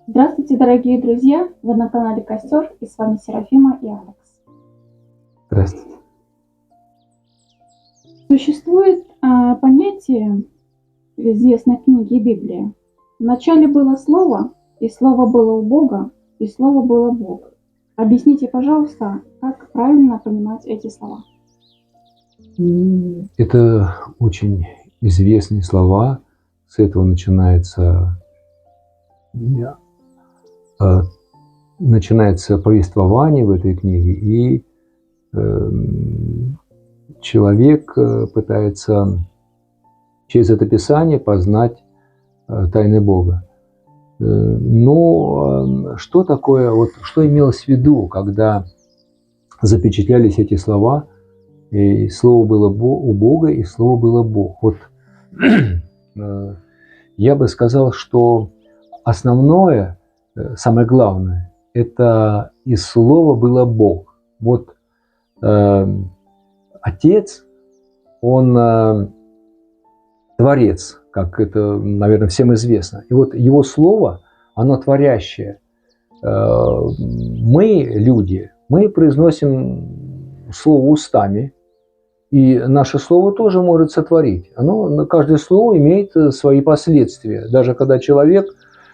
Здравствуйте, дорогие друзья! Вы на канале Костер, и с вами Серафима и Алекс. Здравствуйте. Существует понятие в известной книге Библии. Вначале было Слово, и Слово было у Бога, и Слово было Бог. Объясните, пожалуйста, как правильно понимать эти слова? Это очень известные слова. С этого начинается повествование в этой книге, и человек пытается через это Писание познать тайны Бога. Но что такое, что имелось в виду, когда запечатлялись эти слова, и Слово было у Бога, и Слово было Бог? Я бы сказал, что основное, самое главное, это и Слово было Бог. Отец, он творец, как это, наверное, всем известно. И его Слово, оно творящее. Мы, люди, мы произносим Слово устами, и наше Слово тоже может сотворить. Каждое слово имеет свои последствия. Даже когда человек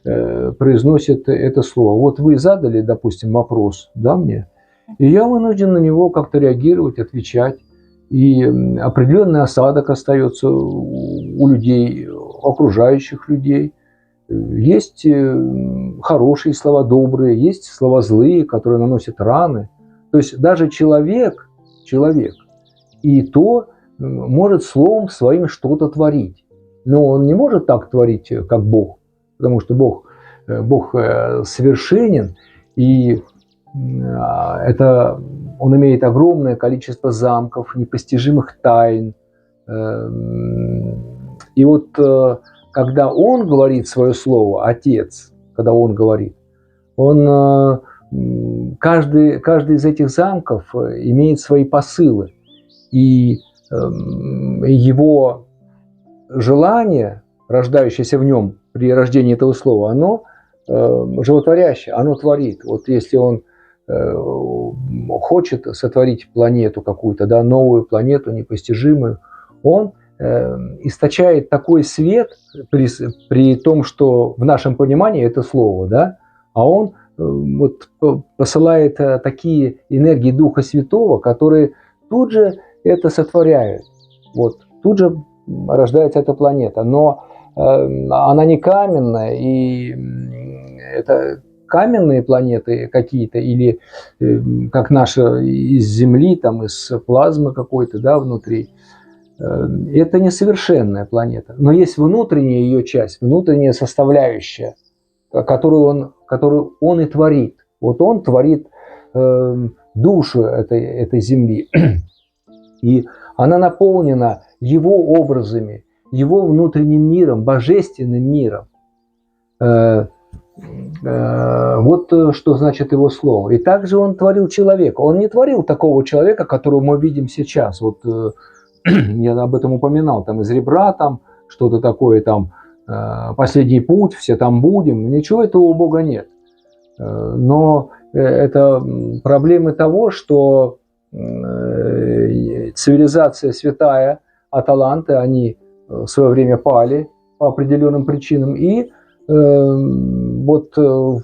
произносит это слово. Вы задали, допустим, вопрос, да, мне, и я вынужден на него как-то реагировать, отвечать. И определенный осадок остается у людей, окружающих людей. Есть хорошие слова, добрые, есть слова злые, которые наносят раны. То есть даже человек и то может словом своим что-то творить. Но он не может так творить, как Бог, потому что Бог совершенен, и он имеет огромное количество замков, непостижимых тайн. И когда он говорит свое слово, Отец, когда он говорит, каждый из этих замков имеет свои посылы. И его желание, рождающееся в нем при рождении этого слова, оно животворящее, оно творит. Если он хочет сотворить планету какую-то, да, новую планету, непостижимую, он источает такой свет при том, что в нашем понимании это слово, да, а он посылает такие энергии Духа Святого, которые тут же это сотворяют. Тут же рождается эта планета, но она не каменная, и это каменные планеты какие-то, или как наша из Земли, там, из плазмы какой-то, да, внутри. Это несовершенная планета, но есть внутренняя ее часть, внутренняя составляющая, которую он и творит. Он творит душу этой Земли, и она наполнена его образами, его внутренним миром, божественным миром. Что значит его слово. И также он творил человека. Он не творил такого человека, которого мы видим сейчас. Я об этом упоминал, там из ребра, там что-то такое, там последний путь, все там будем. Ничего этого у Бога нет. Но это проблемы того, что цивилизация святая, аталанты, они в свое время пали по определенным причинам. И в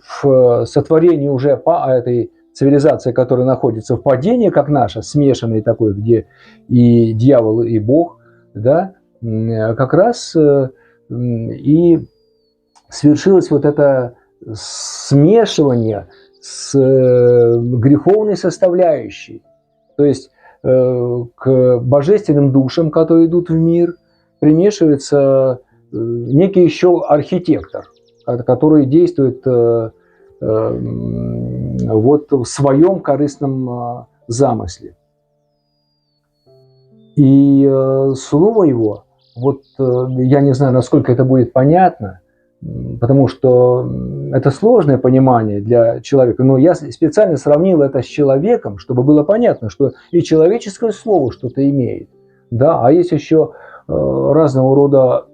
сотворении уже этой цивилизации, которая находится в падении, как наша, смешанной такой, где и дьявол, и Бог, да, как раз и свершилось это смешивание с греховной составляющей. То есть к божественным душам, которые идут в мир, примешивается некий еще архитектор, который действует в своем корыстном замысле. И слово его, я не знаю, насколько это будет понятно, потому что это сложное понимание для человека, но я специально сравнил это с человеком, чтобы было понятно, что и человеческое слово что-то имеет, да, а есть еще разного рода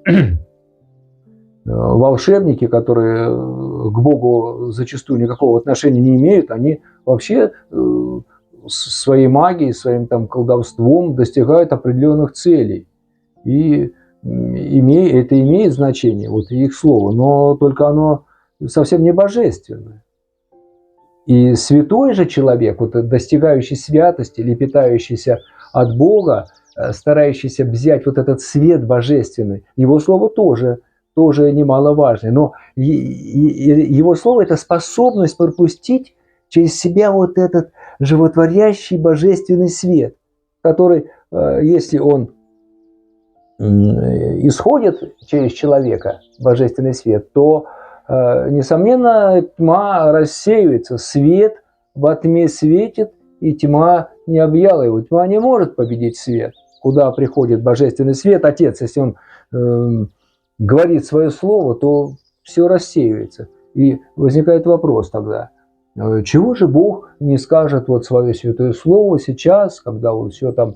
волшебники, которые к Богу зачастую никакого отношения не имеют, они вообще своей магией, своим там колдовством достигают определенных целей. И это имеет значение, вот их слово, но только оно совсем не божественное. И святой же человек, вот достигающий святости или питающийся от Бога, старающийся взять вот этот свет божественный, его слово тоже немаловажное. Но его слово – это способность пропустить через себя вот этот животворящий божественный свет, который, если он исходит через человека, божественный свет, то, несомненно, тьма рассеивается, свет во тьме светит, и тьма не объяла его. Тьма не может победить свет. Куда приходит божественный свет, Отец, если он говорит свое слово, то все рассеивается. И возникает вопрос тогда, чего же Бог не скажет вот свое святое слово сейчас, когда вот все там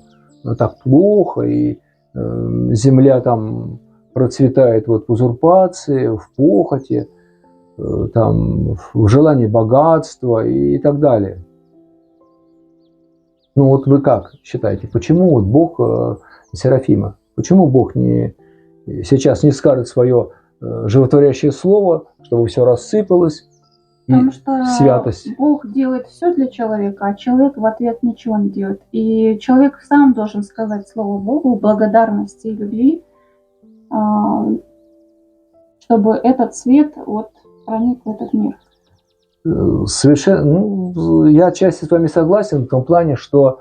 так плохо, и земля там процветает вот в узурпации, в похоти, там, в желании богатства и так далее. Ну вот вы как считаете, почему вот Бог, Серафима, почему Бог сейчас не скажет свое животворящее слово, чтобы все рассыпалось, Потому что святость? Бог делает все для человека, а человек в ответ ничего не делает. И человек сам должен сказать слово Богу, благодарности и любви, чтобы этот свет вот проник в этот мир. Совершенно, ну, я отчасти с вами согласен в том плане, что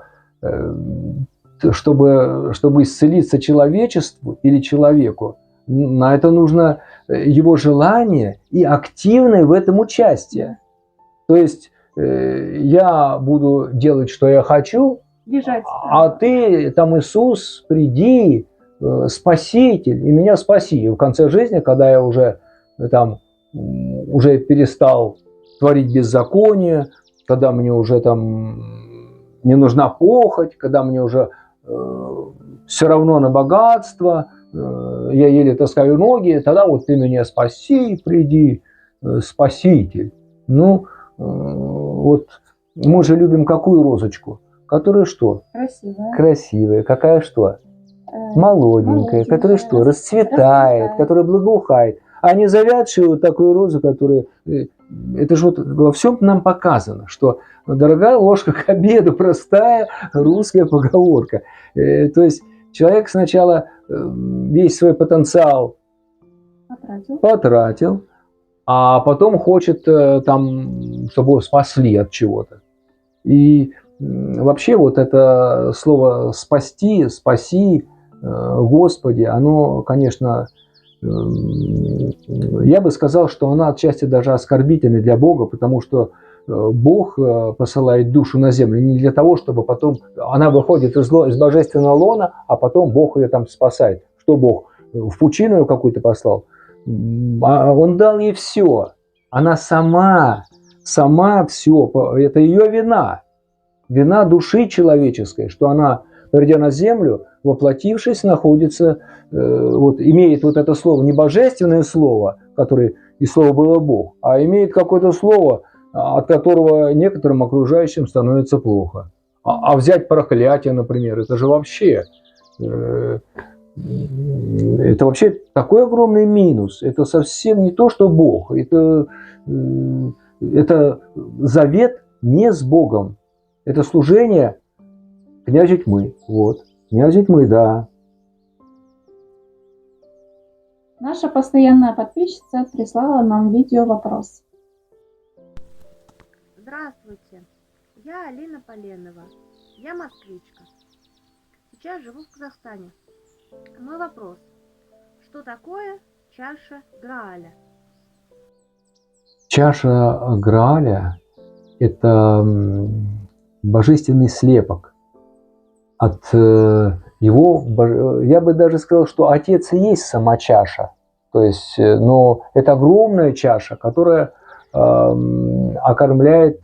чтобы исцелиться человечеству или человеку, на это нужно его желание и активное в этом участие. То есть я буду делать, что я хочу, Бежать. а ты, там, Иисус, приди, Спаситель, и меня спаси. И в конце жизни, когда я уже перестал творить беззаконие, когда мне уже там не нужна похоть, когда мне уже все равно на богатство, я еле таскаю ноги, тогда вот ты меня спаси, приди, Спаситель. Ну, вот мы же любим какую розочку? Которая что? Красивая. Красивая. Какая что? Молоденькая. Которая что? Расцветает, которая благоухает. А не завядшую вот такую розу, которая... Это же вот во всем нам показано, что дорогая ложка к обеду, простая русская поговорка. То есть человек сначала весь свой потенциал потратил, а потом хочет там, чтобы его спасли от чего-то. И вообще вот это слово «спасти», «спаси», «Господи», оно, конечно, я бы сказал, что она отчасти даже оскорбительна для Бога, потому что Бог посылает душу на землю не для того, чтобы потом она выходит из божественного лона, а потом Бог ее там спасает. Что Бог? В пучину ее какую-то послал? Он дал ей все. Она сама все. Это ее вина. Вина души человеческой, что она, придя на землю, воплотившись, находится, вот, имеет вот это слово, не божественное слово, которое и слово было Бог, а имеет какое-то слово, от которого некоторым окружающим становится плохо. А взять проклятие, например, это же вообще... Это вообще такой огромный минус. Это совсем не то, что Бог. Это завет не с Богом. Это служение князю тьмы. Вот. Князю тьмы, да. Наша постоянная подписчица прислала нам видео-вопрос. Здравствуйте, я Алина Поленова. Я москвичка. Сейчас живу в Казахстане. Мой вопрос. Что такое чаша Грааля? Чаша Грааля – это божественный слепок. От его, я бы даже сказал, что Отец и есть сама чаша. То есть, но это огромная чаша, которая окормляет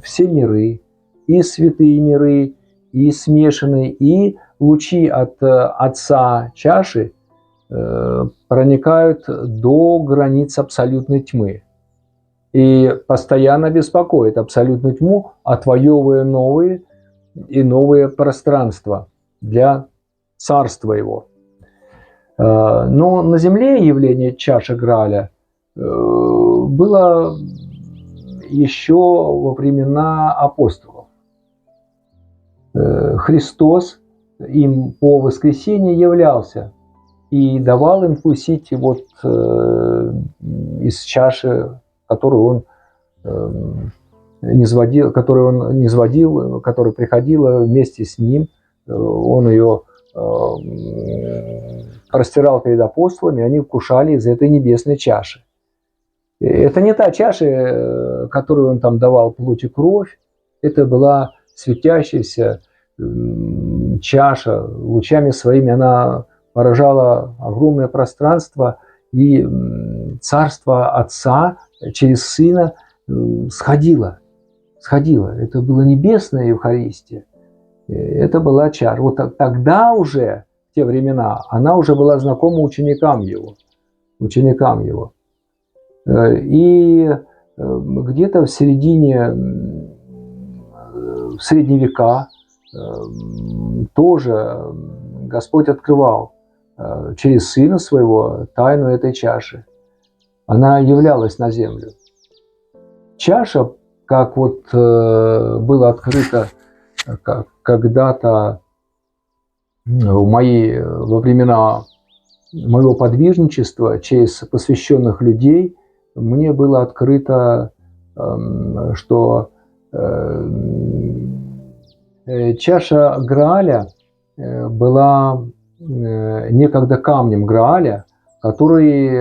все миры, и святые миры, и смешанные, и лучи от Отца чаши проникают до границ абсолютной тьмы и постоянно беспокоят абсолютную тьму, отвоевывая новые и новые пространства для царства его. Но на земле явление чаши Грааля было еще во времена апостолов. Христос им по воскресенье являлся и давал им вкусить вот из чаши, которую он низводил, которая приходила вместе с ним. Он ее растирал перед апостолами, они вкушали из этой небесной чаши. Это не та чаша, которую он там давал плоть и кровь, это была светящаяся чаша, лучами своими она поражала огромное пространство, и царство Отца через Сына сходило. Это была небесная Евхаристия, это была чаша. Вот тогда уже, в те времена, она уже была знакома ученикам его. И где-то в средние века тоже Господь открывал через Сына Своего тайну этой чаши. Она являлась на землю. Чаша, как вот было открыто когда-то во времена моего подвижничества через посвященных людей, мне было открыто, что чаша Грааля была некогда камнем Грааля, который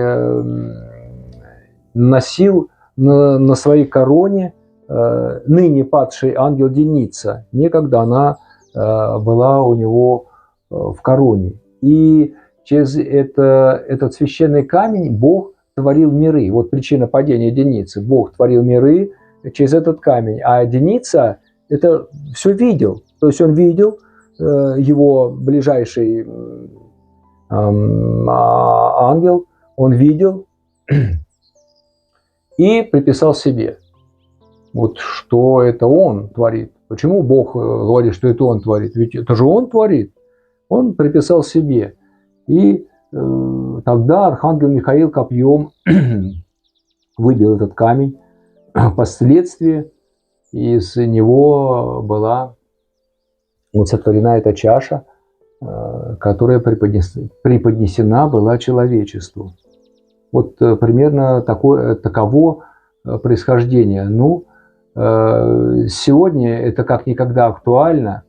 носил на своей короне ныне падший ангел Деница. Некогда она была у него в короне. И через этот священный камень Бог творил миры. Вот причина падения Деницы. Бог творил миры через этот камень. А Деница это все видел. То есть он видел, его ближайший ангел, он видел и приписал себе. Вот что это он творит. Почему Бог говорит, что это он творит? Ведь это же он творит. Он приписал себе. И тогда архангел Михаил копьем выбил этот камень. Впоследствии из него была вот сотворена эта чаша, которая преподнесена была человечеству. Вот примерно таково происхождение. Ну, сегодня это как никогда актуально.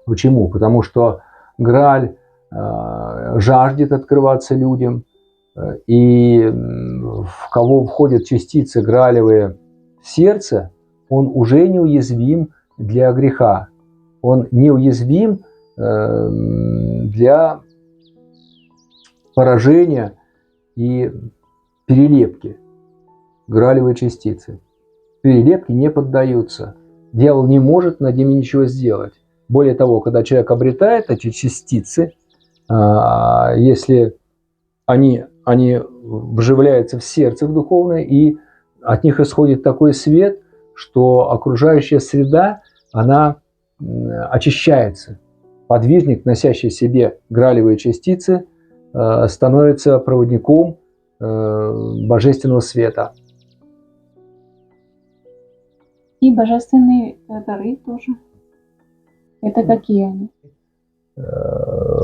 Почему? Потому что Грааль жаждет открываться людям, и в кого входят частицы граалевые в сердце, он уже неуязвим для греха. Он неуязвим для поражения и перелепки. Граалевые частицы. Перелепки не поддаются. Дьявол не может над ними ничего сделать. Более того, когда человек обретает эти частицы, если они вживляются в сердце в духовное, и от них исходит такой свет, что окружающая среда, она очищается. Подвижник, носящий в себе граалевые частицы, становится проводником божественного света. И божественные дары тоже. Это какие они?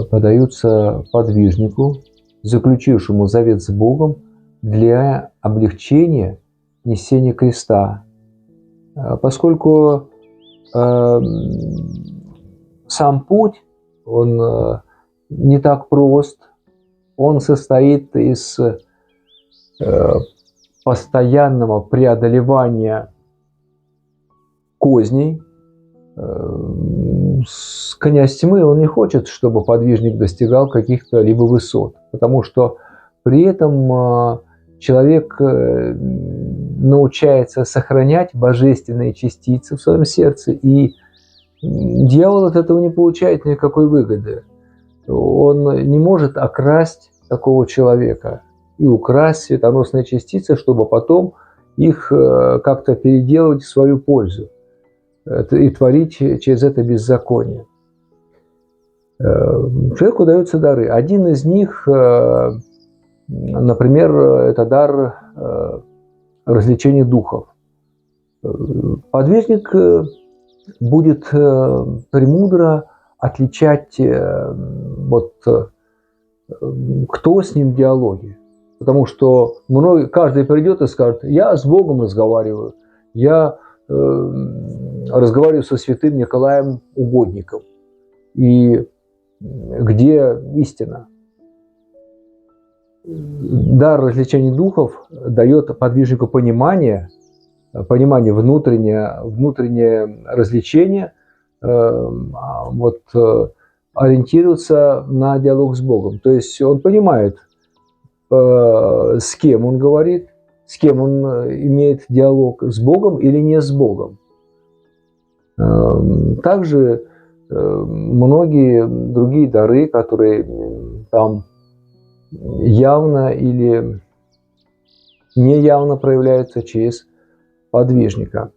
Подаются подвижнику, заключившему завет с Богом для облегчения несения креста. Поскольку сам путь, он не так прост, он состоит из постоянного преодолевания козней. Князь тьмы, он не хочет, чтобы подвижник достигал каких-то либо высот, потому что при этом человек научается сохранять божественные частицы в своем сердце, и дьявол от этого не получает никакой выгоды. он не может окрасть такого человека и украсть светоносные частицы, чтобы потом их как-то переделать в свою пользу и творить через это беззаконие. Человеку даются дары. Один из них, например, это дар развлечения духов. Подвижник будет премудро отличать, кто с ним в диалоге. Потому что каждый придет и скажет: я с Богом разговариваю, я разговариваю со святым Николаем Угодником. И где истина? Дар развлечения духов дает подвижнику понимание внутреннее развлечение, ориентироваться на диалог с Богом. То есть он понимает, с кем он говорит, с кем он имеет диалог, с Богом или не с Богом. Также многие другие дары, которые там явно или неявно проявляются через подвижника,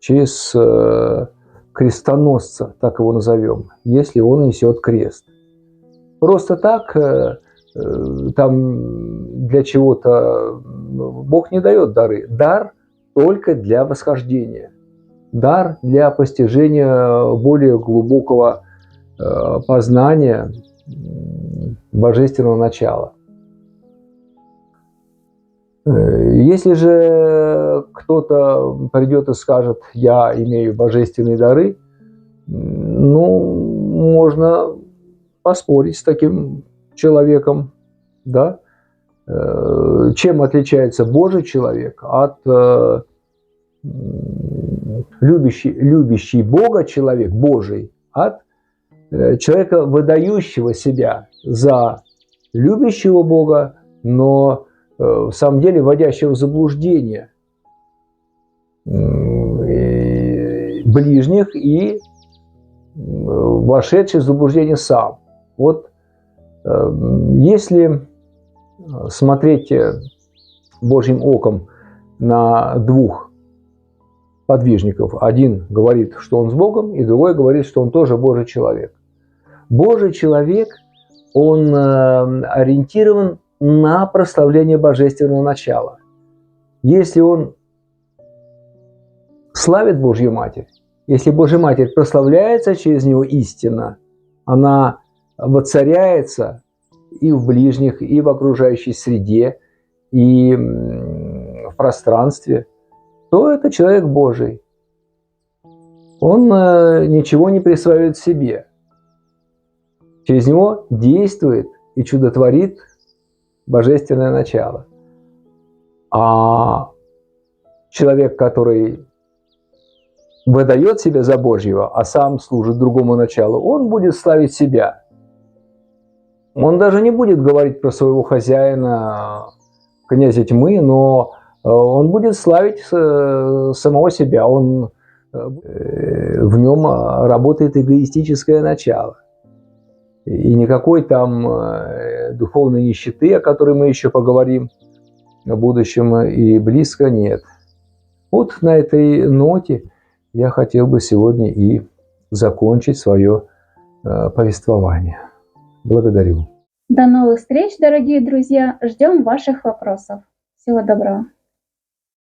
через крестоносца, так его назовем, если он несет крест. Просто так там для чего-то Бог не дает дары. Дар только для восхождения. Дар для постижения более глубокого познания божественного начала. Если же кто-то придет и скажет: я имею божественные дары, можно поспорить с таким человеком, да? Чем отличается Божий человек от любящий Бога человек, Божий, от человека, выдающего себя за любящего Бога, но в самом деле вводящего в заблуждение ближних и вошедший в заблуждение сам. Вот если смотреть Божьим оком на двух подвижников, один говорит, что он с Богом, и другой говорит, что он тоже Божий человек. Божий человек, он ориентирован на прославление божественного начала. Если он славит Божью Матерь, если Божья Матерь прославляется через него истинно, она воцаряется и в ближних, и в окружающей среде, и в пространстве, то это человек Божий. Он ничего не присваивает себе. Через него действует и чудотворит божественное начало. А человек, который выдает себя за Божьего, а сам служит другому началу, он будет славить себя. Он даже не будет говорить про своего хозяина, князя тьмы, но он будет славить самого себя. В нем работает эгоистическое начало. И никакой там духовной нищеты, о которой мы еще поговорим в будущем, и близко нет. Вот на этой ноте я хотел бы сегодня и закончить свое повествование. Благодарю. До новых встреч, дорогие друзья. Ждем ваших вопросов. Всего доброго.